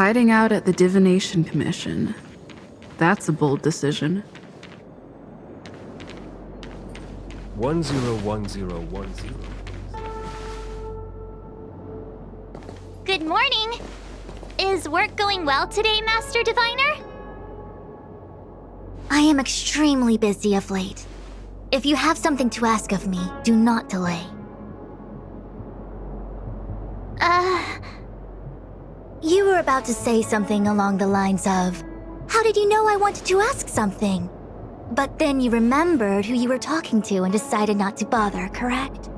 Hiding out at the Divination Commission. That's a bold decision. 101010. Good morning! Is work going well today, Master Diviner? I am extremely busy of late. If you have something to ask of me, do not delay. You were about to say something along the lines of, how did you know I wanted to ask something? But then you remembered who you were talking to and decided not to bother, correct?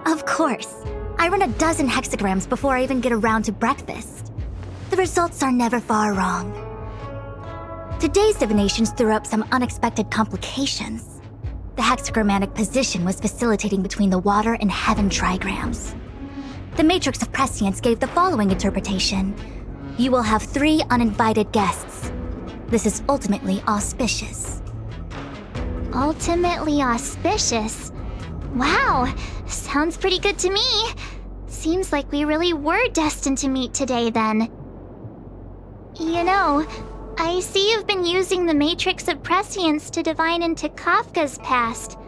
Of course. I run a dozen hexagrams before I even get around to breakfast. The results are never far wrong. Today's divinations threw up some unexpected complications. The hexagrammatic position was facilitating between the water and heaven trigrams. The matrix of prescience gave the following interpretation. You will have 3 uninvited guests. This is ultimately auspicious. Ultimately auspicious? Wow, sounds pretty good to me. Seems like we really were destined to meet today then. You know, I see you've been using the Matrix of Prescience to divine into Kafka's past.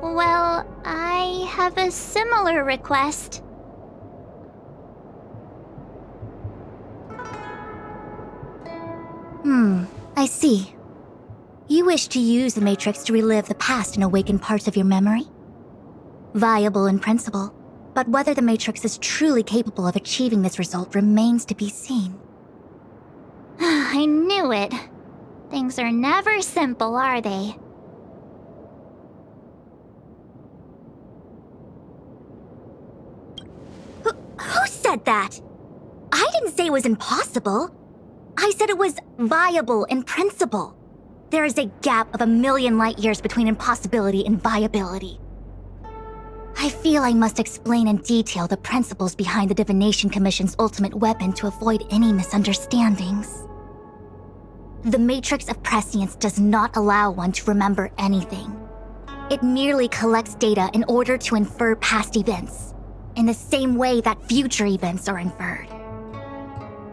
Well, I have a similar request. I see. You wish to use the Matrix to relive the past and awaken parts of your memory? Viable in principle, but whether the Matrix is truly capable of achieving this result remains to be seen. I knew it. Things are never simple, are they? Who said that? I didn't say it was impossible. I said it was viable in principle. There is a gap of 1,000,000 light years between impossibility and viability. I feel I must explain in detail the principles behind the Divination Commission's ultimate weapon to avoid any misunderstandings. The Matrix of Prescience does not allow one to remember anything. It merely collects data in order to infer past events, in the same way that future events are inferred.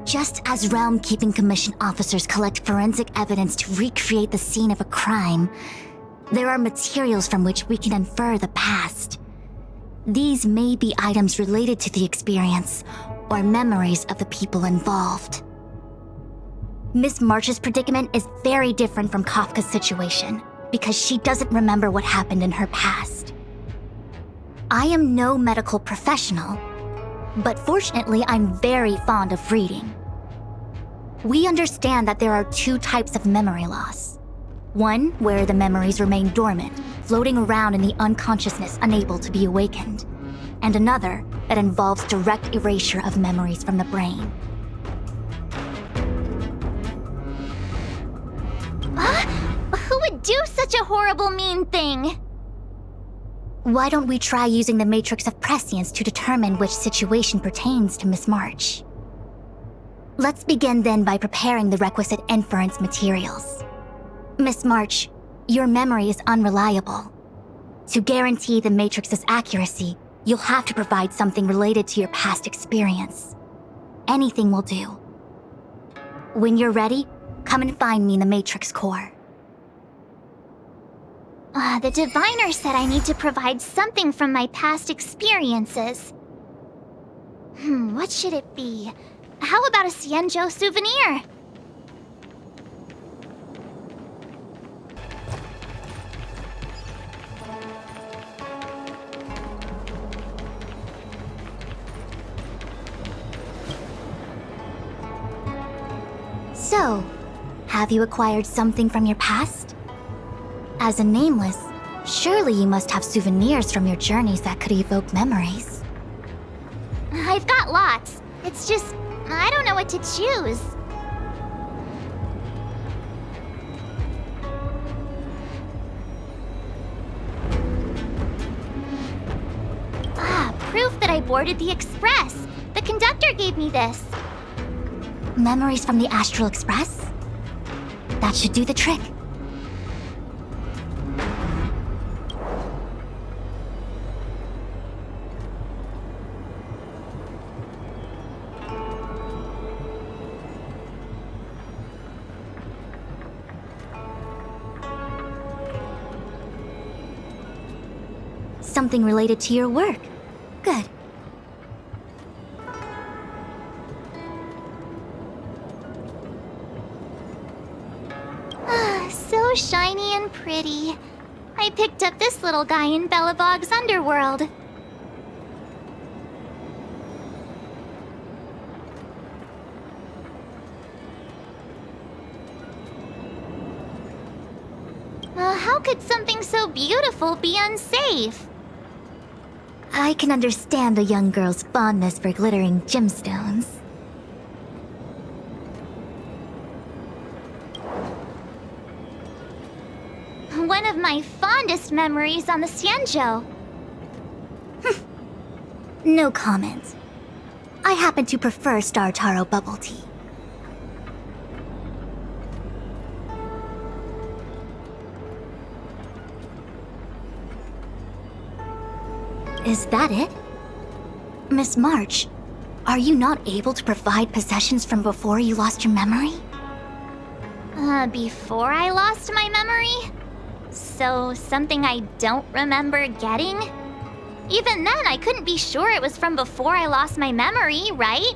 Just as Realm Keeping Commission officers collect forensic evidence to recreate the scene of a crime, there are materials from which we can infer the past. These may be items related to the experience, or memories of the people involved. Miss March's predicament is very different from Kafka's situation, because she doesn't remember what happened in her past. I am no medical professional, but fortunately I'm very fond of reading. We understand that there are 2 types of memory loss. One where the memories remain dormant, floating around in the unconsciousness unable to be awakened, and another that involves direct erasure of memories from the brain. Who would do such a horrible, mean thing? Why don't we try using the Matrix of Prescience to determine which situation pertains to Miss March? Let's begin then by preparing the requisite inference materials. Miss March, your memory is unreliable. To guarantee the Matrix's accuracy, you'll have to provide something related to your past experience. Anything will do. When you're ready, come and find me in the Matrix core. The diviner said I need to provide something from my past experiences. What should it be? How about a Xianzhou souvenir? So, have you acquired something from your past? As a nameless, surely you must have souvenirs from your journeys that could evoke memories. I've got lots. It's just, I don't know what to choose. Proof that I boarded the express. The conductor gave me this. Memories from the Astral Express? That should do the trick. Something related to your work. Good. So shiny and pretty. I picked up this little guy in Belobog's underworld. How could something so beautiful be unsafe? I can understand a young girl's fondness for glittering gemstones. One of my fondest memories on the Xianzhou. No comment. I happen to prefer Star Taro bubble tea. Is that it? Miss March, are you not able to provide possessions from before you lost your memory? Before I lost my memory? So, something I don't remember getting? Even then, I couldn't be sure it was from before I lost my memory, right?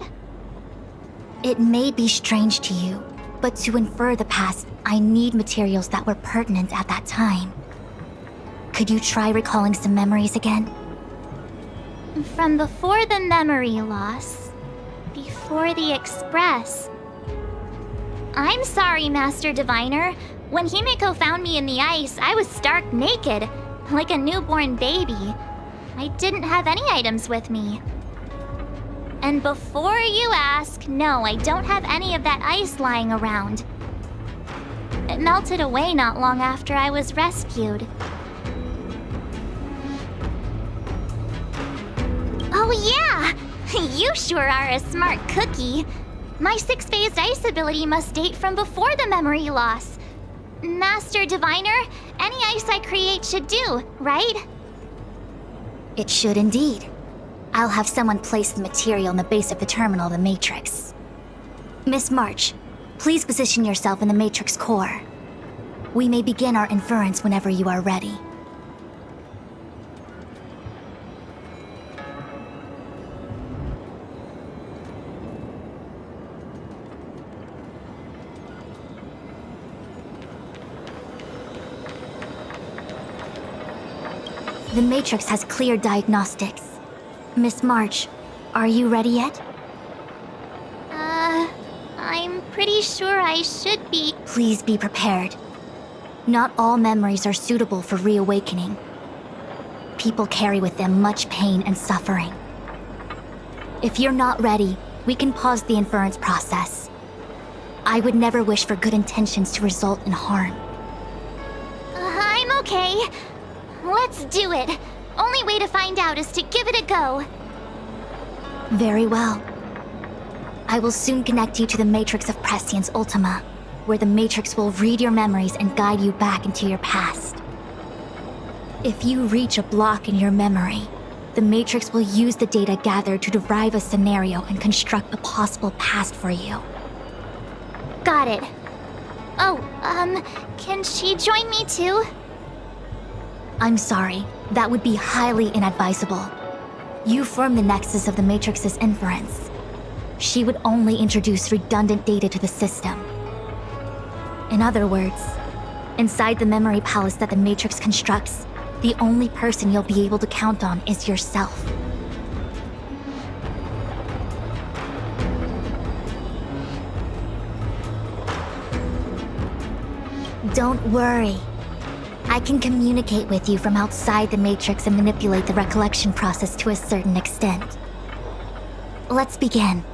It may be strange to you, but to infer the past, I need materials that were pertinent at that time. Could you try recalling some memories again? From before the memory loss. Before the Express. I'm sorry, Master Diviner. When Himeko found me in the ice, I was stark naked, like a newborn baby. I didn't have any items with me. And before you ask, no, I don't have any of that ice lying around. It melted away not long after I was rescued. Oh yeah! You sure are a smart cookie. My six-phased ice ability must date from before the memory loss. Master Diviner, any ice I create should do, right? It should indeed. I'll have someone place the material in the base of the terminal, the Matrix. Miss March, please position yourself in the Matrix core. We may begin our inference whenever you are ready. The Matrix has clear diagnostics. Miss March, are you ready yet? I'm pretty sure I should be. Please be prepared. Not all memories are suitable for reawakening. People carry with them much pain and suffering. If you're not ready, we can pause the inference process. I would never wish for good intentions to result in harm. I'm okay. Let's do it. Only way to find out is to give it a go. Very well. I will soon connect you to the Matrix of Prescience Ultima, where the Matrix will read your memories and guide you back into your past. If you reach a block in your memory, the Matrix will use the data gathered to derive a scenario and construct a possible past for you. Got it. Oh, can she join me too? I'm sorry, that would be highly inadvisable. You form the nexus of the Matrix's inference. She would only introduce redundant data to the system. In other words, inside the memory palace that the Matrix constructs, the only person you'll be able to count on is yourself. Don't worry. I can communicate with you from outside the Matrix and manipulate the recollection process to a certain extent. Let's begin.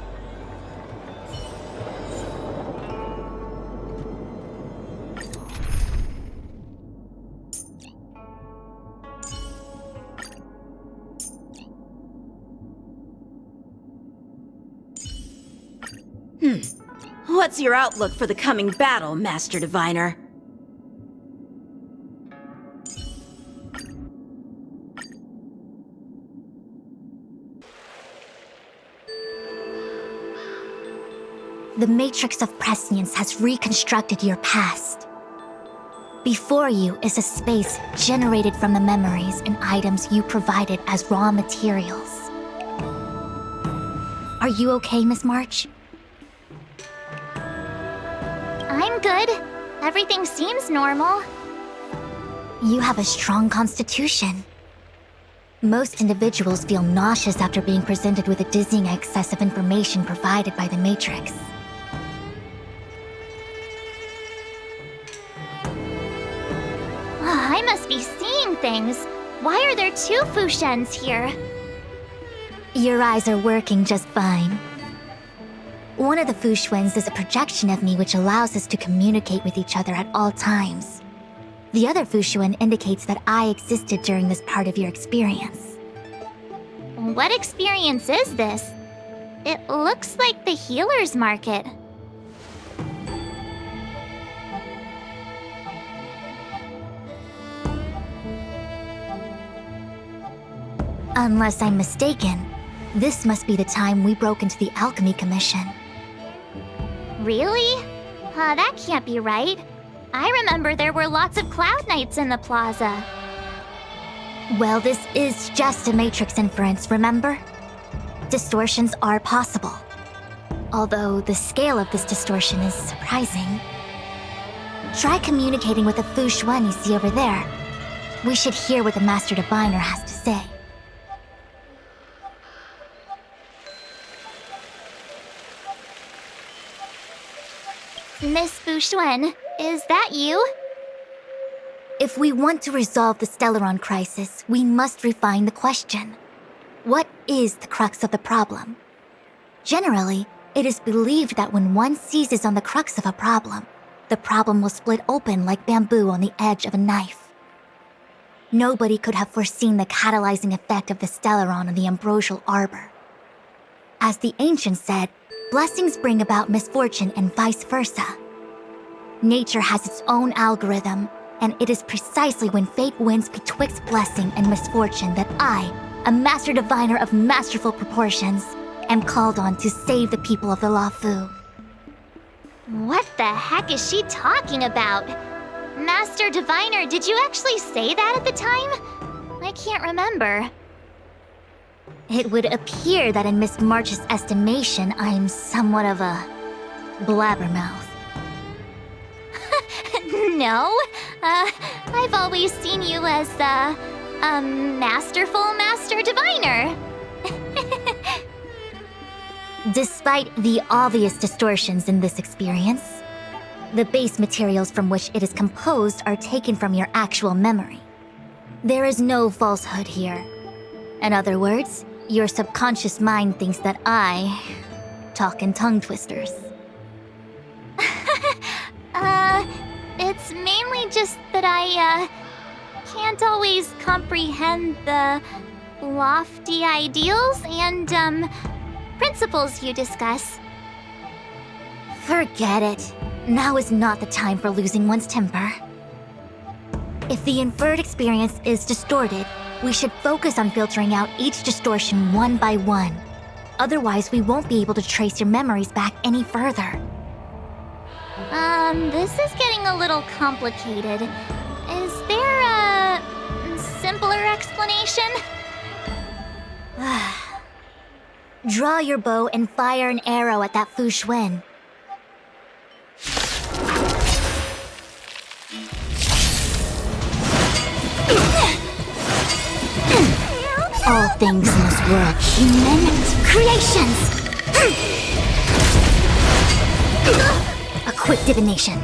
What's your outlook for the coming battle, Master Diviner? The Matrix of Prescience has reconstructed your past. Before you is a space generated from the memories and items you provided as raw materials. Are you okay, Miss March? I'm good. Everything seems normal. You have a strong constitution. Most individuals feel nauseous after being presented with a dizzying excess of information provided by the Matrix. I must be seeing things. Why are there two Fushens here? Your eyes are working just fine. One of the Fushwens is a projection of me which allows us to communicate with each other at all times. The other Fushuen indicates that I existed during this part of your experience. What experience is this? It looks like the healer's market. Unless I'm mistaken, this must be the time we broke into the Alchemy Commission. Really? That can't be right. I remember there were lots of Cloud Knights in the plaza. Well, this is just a Matrix inference, remember? Distortions are possible. Although the scale of this distortion is surprising. Try communicating with the Fushuen you see over there. We should hear what the Master Diviner has to say. Miss Fushuen, is that you? If we want to resolve the Stellaron crisis, we must refine the question. What is the crux of the problem? Generally, it is believed that when one seizes on the crux of a problem, the problem will split open like bamboo on the edge of a knife. Nobody could have foreseen the catalyzing effect of the Stellaron on the ambrosial arbor. As the ancients said, blessings bring about misfortune and vice versa. Nature has its own algorithm, and it is precisely when fate wins betwixt blessing and misfortune that I, a Master Diviner of masterful proportions, am called on to save the people of the Lafu. What the heck is she talking about? Master Diviner, did you actually say that at the time? I can't remember. It would appear that in Miss March's estimation, I'm somewhat of a blabbermouth. No, I've always seen you as a masterful Master Diviner. Despite the obvious distortions in this experience, the base materials from which it is composed are taken from your actual memory. There is no falsehood here. In other words, your subconscious mind thinks that I talk in tongue twisters. It's mainly just that I, can't always comprehend the lofty ideals and, principles you discuss. Forget it. Now is not the time for losing one's temper. If the inferred experience is distorted, we should focus on filtering out each distortion one by one. Otherwise, we won't be able to trace your memories back any further. This is getting a little complicated. Is there a simpler explanation? Draw your bow and fire an arrow at that Fushuen. All things in this world, human creations! A quick divination.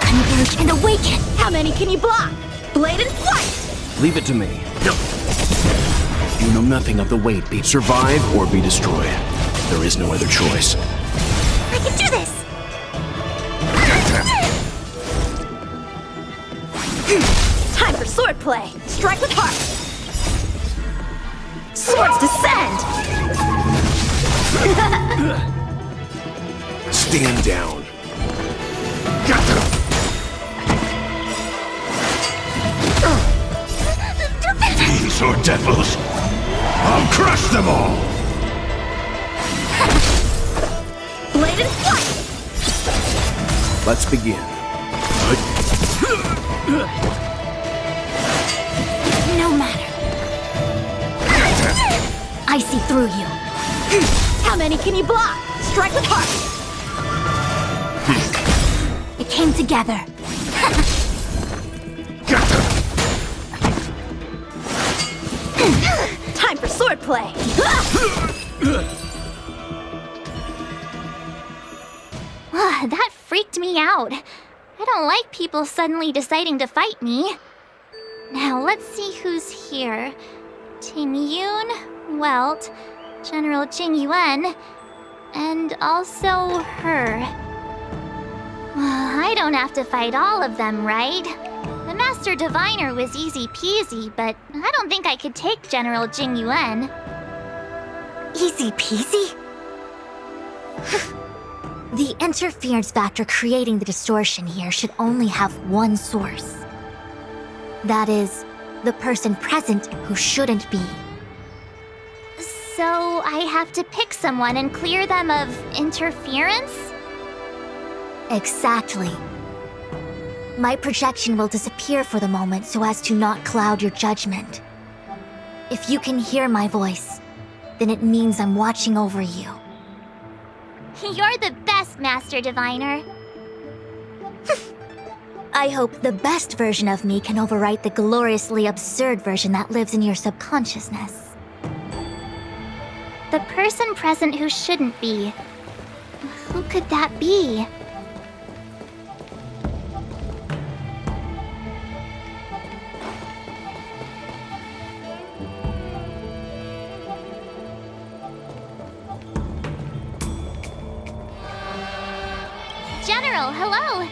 Converge and awaken! How many can you block? Blade and flight! Leave it to me. No. You know nothing of the weight. Survive or be destroyed. There is no other choice. I can do this! Time for swordplay! Strike with heart! Swords descend! Stand down. These are devils. I'll crush them all. Blade and flight! Let's begin. No matter. I see through you. How many can you block? Strike with heart! It came together. Time for swordplay! That freaked me out. I don't like people suddenly deciding to fight me. Now let's see who's here. Ting Yun, Welt, General Jing Yuan, and also her. I don't have to fight all of them, right? The Master Diviner was easy peasy, but I don't think I could take General Jing Yuan. Easy peasy? The interference factor creating the distortion here should only have one source. That is, the person present who shouldn't be. So I have to pick someone and clear them of interference? Exactly. My projection will disappear for the moment so as to not cloud your judgment. If you can hear my voice, then it means I'm watching over you. You're the best, Master Diviner. I hope the best version of me can overwrite the gloriously absurd version that lives in your subconsciousness. The person present who shouldn't be. Who could that be? General, hello!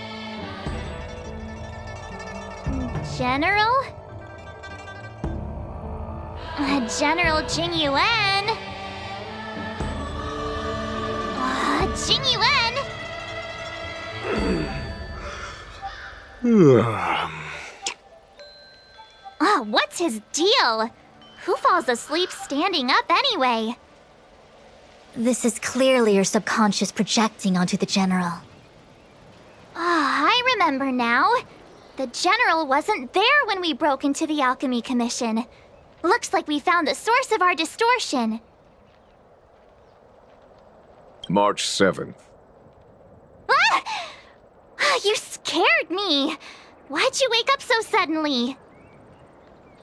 General? General Jing Yuan? Jing Yuan? What's his deal? Who falls asleep standing up anyway? This is clearly your subconscious projecting onto the General. I remember now. The General wasn't there when we broke into the Alchemy Commission. Looks like we found the source of our distortion. March 7th. Ah! You scared me. Why'd you wake up so suddenly?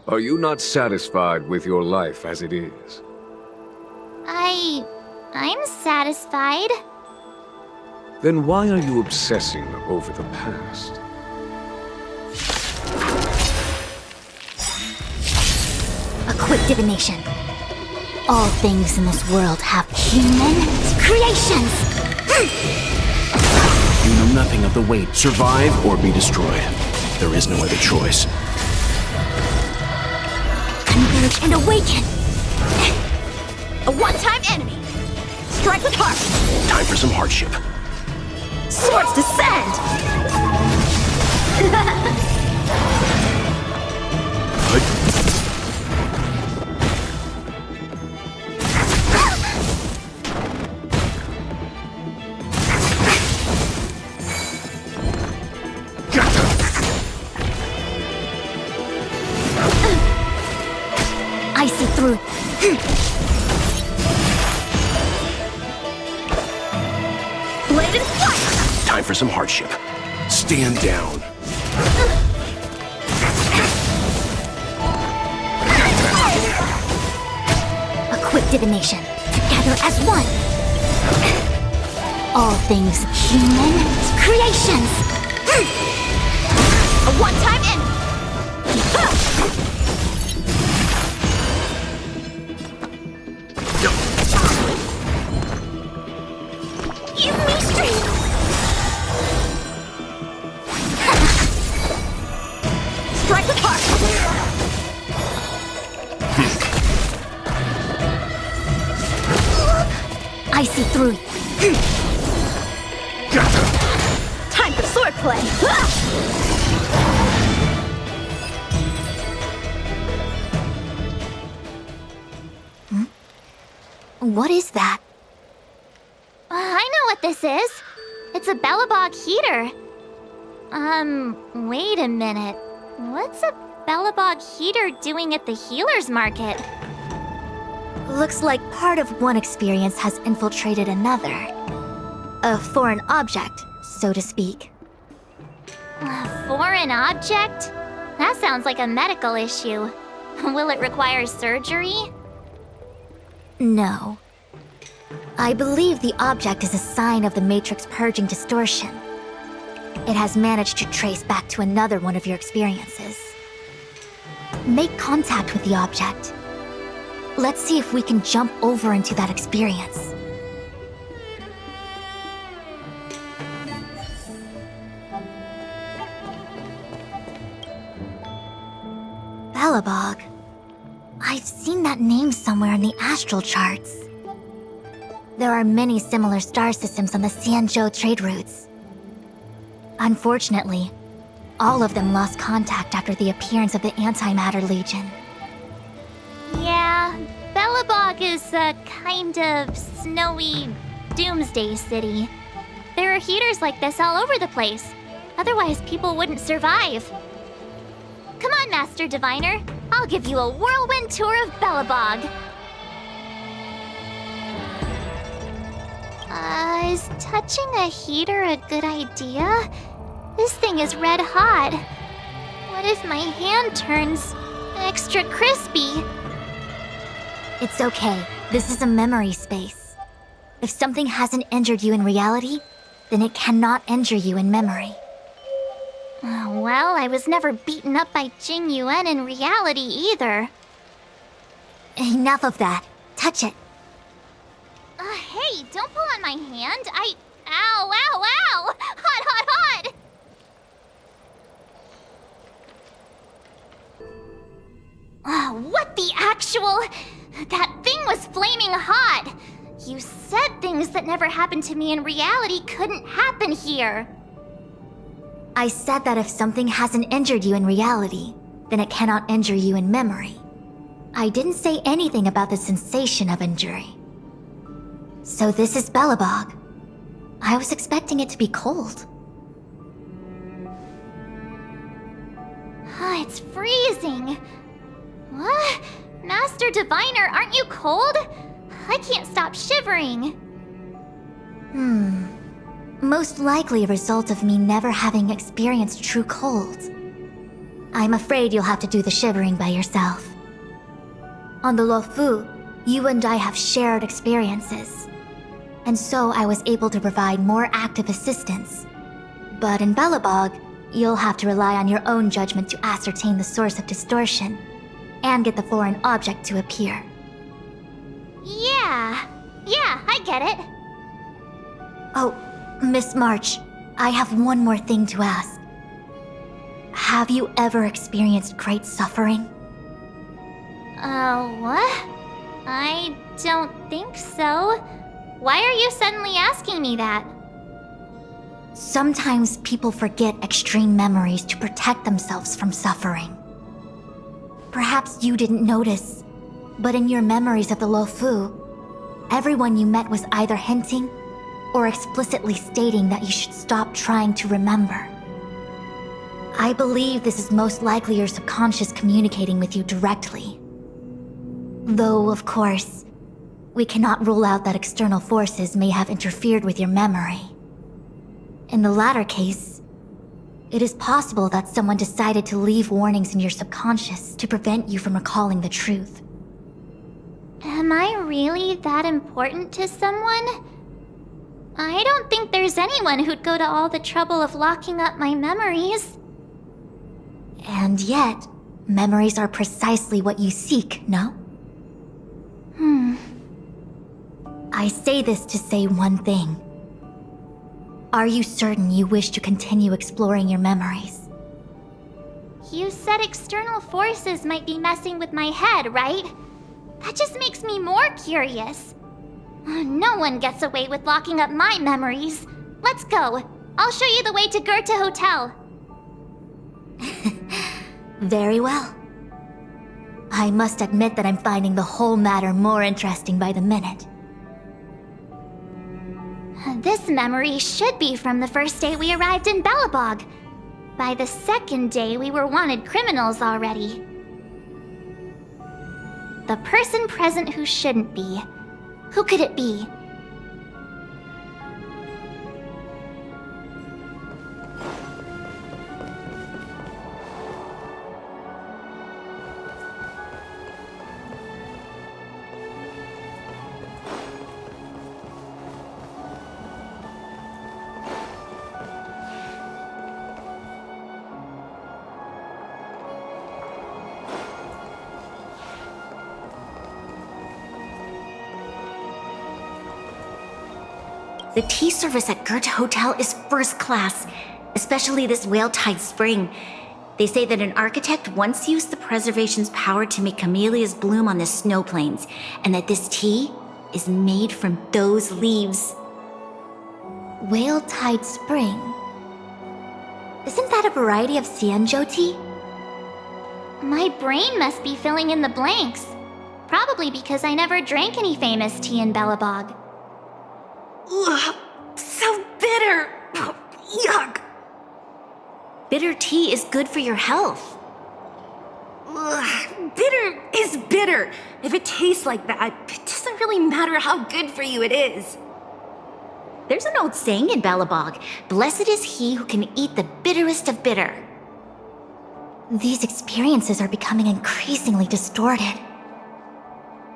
Are you not satisfied with your life as it is? I'm satisfied. Then why are you obsessing over the past? A quick divination. All things in this world have human creations! You know nothing of the weight. Survive or be destroyed. There is no other choice. Converge and awaken! A one-time enemy! Strike with heart! Time for some hardship. Swords descend! I see through. Blade and flight! Time for some hardship. Stand down. A quick divination. Together as one. All things human creations. A one-time enemy! You mystery! Strike with heart! I see through. swordplay! What is that? I know what this is. It's a Bellabog heater. Wait a minute. What's a Bellabog heater doing at the healer's market? Looks like part of one experience has infiltrated another. A foreign object, so to speak. A foreign object? That sounds like a medical issue. Will it require surgery? No. I believe the object is a sign of the Matrix purging distortion. It has managed to trace back to another one of your experiences. Make contact with the object. Let's see if we can jump over into that experience. Bellabog. I've seen that name somewhere in the astral charts. There are many similar star systems on the Xianzhou trade routes. Unfortunately, all of them lost contact after the appearance of the Antimatter Legion. Yeah, Bellabog is a kind of snowy doomsday city. There are heaters like this all over the place. Otherwise, people wouldn't survive. Come on, Master Diviner. I'll give you a whirlwind tour of Bellabog. Is touching a heater a good idea? This thing is red hot. What if my hand turns extra crispy? It's okay. This is a memory space. If something hasn't injured you in reality, then it cannot injure you in memory. Well, I was never beaten up by Jing Yuan in reality either. Enough of that. Touch it. Hey, don't pull on my hand. Ow, ow, ow! Hot, hot, hot! What the actual... That thing was flaming hot! You said things that never happened to me in reality couldn't happen here. I said that if something hasn't injured you in reality, then it cannot injure you in memory. I didn't say anything about the sensation of injury. So this is Bellabog. I was expecting it to be cold. It's freezing. What? Master Diviner, aren't you cold? I can't stop shivering. Most likely a result of me never having experienced true cold. I'm afraid you'll have to do the shivering by yourself. On the Luofu, you and I have shared experiences. And so I was able to provide more active assistance. But in Bellabog, you'll have to rely on your own judgment to ascertain the source of distortion and get the foreign object to appear. Yeah, I get it. Oh, Miss March, I have one more thing to ask. Have you ever experienced great suffering? What? I don't think so. Why are you suddenly asking me that? Sometimes people forget extreme memories to protect themselves from suffering. Perhaps you didn't notice, but in your memories of the Luofu, everyone you met was either hinting or explicitly stating that you should stop trying to remember. I believe this is most likely your subconscious communicating with you directly. Though, of course, we cannot rule out that external forces may have interfered with your memory. In the latter case, it is possible that someone decided to leave warnings in your subconscious to prevent you from recalling the truth. Am I really that important to someone? I don't think there's anyone who'd go to all the trouble of locking up my memories. And yet, memories are precisely what you seek, no? I say this to say one thing. Are you certain you wish to continue exploring your memories? You said external forces might be messing with my head, right? That just makes me more curious. No one gets away with locking up my memories. Let's go. I'll show you the way to Goethe Hotel. Very well. I must admit that I'm finding the whole matter more interesting by the minute. This memory should be from the first day we arrived in Belobog. By the second day, we were wanted criminals already. The person present who shouldn't be. Who could it be? The tea service at Goethe Hotel is first class, especially this Whale-Tide Spring. They say that an architect once used the preservation's power to make camellias bloom on the snow plains, and that this tea is made from those leaves. Whale-Tide Spring? Isn't that a variety of Xianzhou tea? My brain must be filling in the blanks. Probably because I never drank any famous tea in Belobog. Ugh, so bitter! Yuck! Bitter tea is good for your health. Ugh, bitter is bitter. If it tastes like that, it doesn't really matter how good for you it is. There's an old saying in Belobog, blessed is he who can eat the bitterest of bitter. These experiences are becoming increasingly distorted.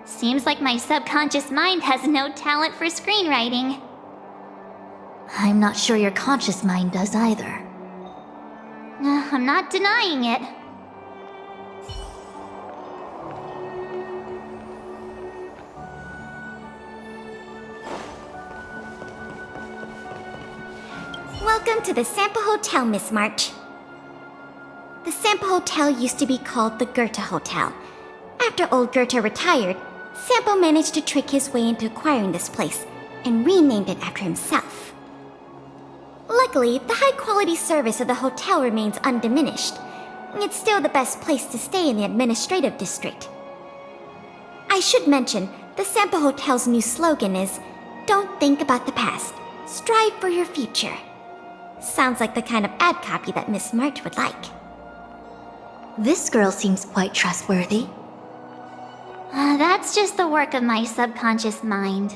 Seems like my subconscious mind has no talent for screenwriting. I'm not sure your conscious mind does either. I'm not denying it. Welcome to the Sampo Hotel, Miss March. The Sampo Hotel used to be called the Goethe Hotel. After old Goethe retired, Sampo managed to trick his way into acquiring this place and renamed it after himself. Luckily, the high-quality service of the hotel remains undiminished. It's still the best place to stay in the administrative district. I should mention, the Sampo Hotel's new slogan is, "Don't think about the past, strive for your future." Sounds like the kind of ad copy that Miss March would like. This girl seems quite trustworthy. That's just the work of my subconscious mind.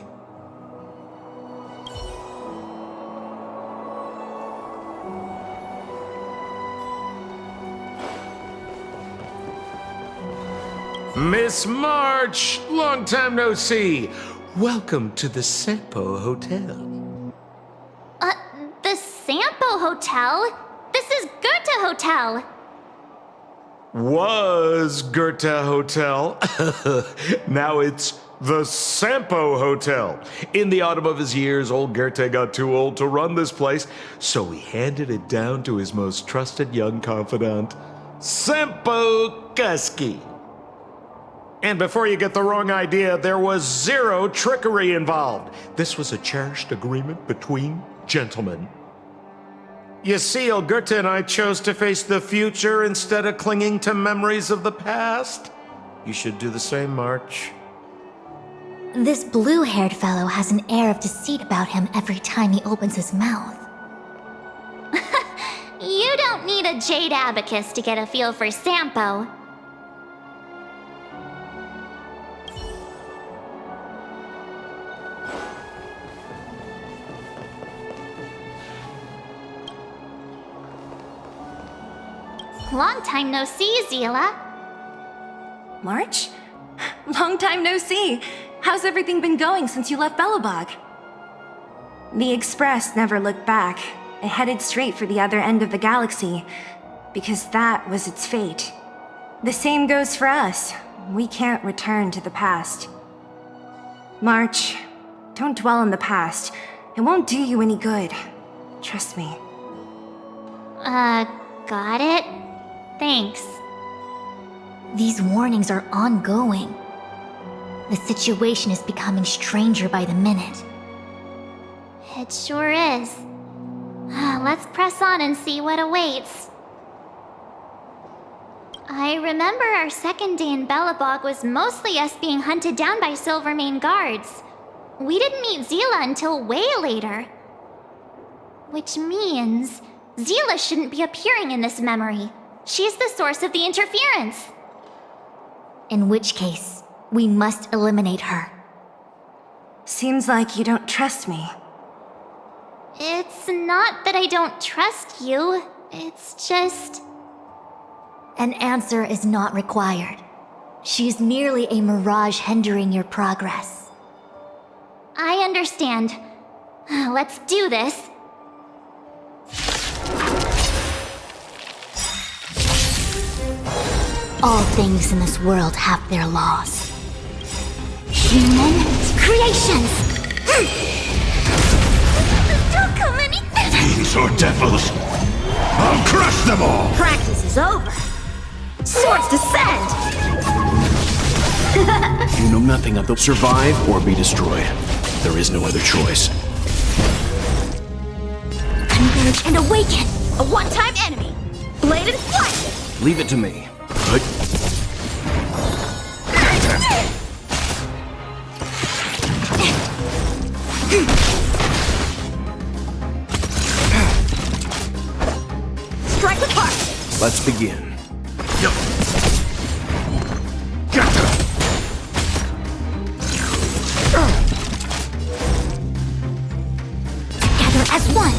Miss March! Long time no see. Welcome to the Sampo Hotel. The Sampo Hotel? This is Goethe Hotel! Was Goethe Hotel. Now it's the Sampo Hotel. In the autumn of his years, old Goethe got too old to run this place, so he handed it down to his most trusted young confidant, Sampo Kuski. And before you get the wrong idea, there was zero trickery involved. This was a cherished agreement between gentlemen. You see, old Goethe and I chose to face the future instead of clinging to memories of the past. You should do the same, March. This blue-haired fellow has an air of deceit about him every time he opens his mouth. You don't need a jade abacus to get a feel for Sampo. Long time no see, Zila. March? Long time no see. How's everything been going since you left Belobog? The Express never looked back. It headed straight for the other end of the galaxy, because that was its fate. The same goes for us. We can't return to the past. March, don't dwell on the past. It won't do you any good. Trust me. Got it? Thanks. These warnings are ongoing. The situation is becoming stranger by the minute. It sure is. Let's press on and see what awaits. I remember our second day in Belobog was mostly us being hunted down by Silvermane guards. We didn't meet Zila until way later. Which means Zila shouldn't be appearing in this memory. She's the source of the interference. In which case, we must eliminate her. Seems like you don't trust me. It's not that I don't trust you. It's just... An answer is not required. She's merely a mirage hindering your progress. I understand. Let's do this. All things in this world have their laws. Human creations! Don't come any... Fiends or devils, I'll crush them all! Practice is over. Swords descend! You know nothing of the survive or be destroyed. There is no other choice. Converge and awaken! A one-time enemy! Bladed flight! Leave it to me. Good. Strike with heart! Let's begin. Together as one!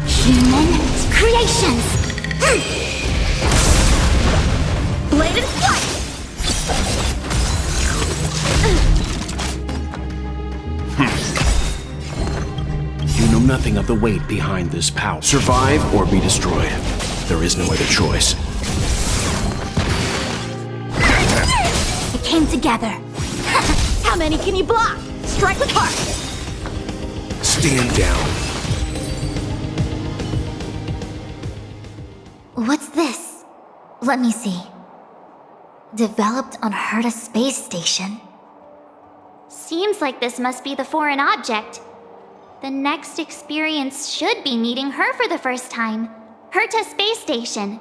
Human creations! Bladed flight! You know nothing of the weight behind this power. Survive or be destroyed. There is no other choice. It came together. How many can you block? Strike with heart! Stand down. What's this? Let me see. Developed on Herta space station. Seems like this must be the foreign object. The next experience should be meeting her for the first time. Herta Space Station.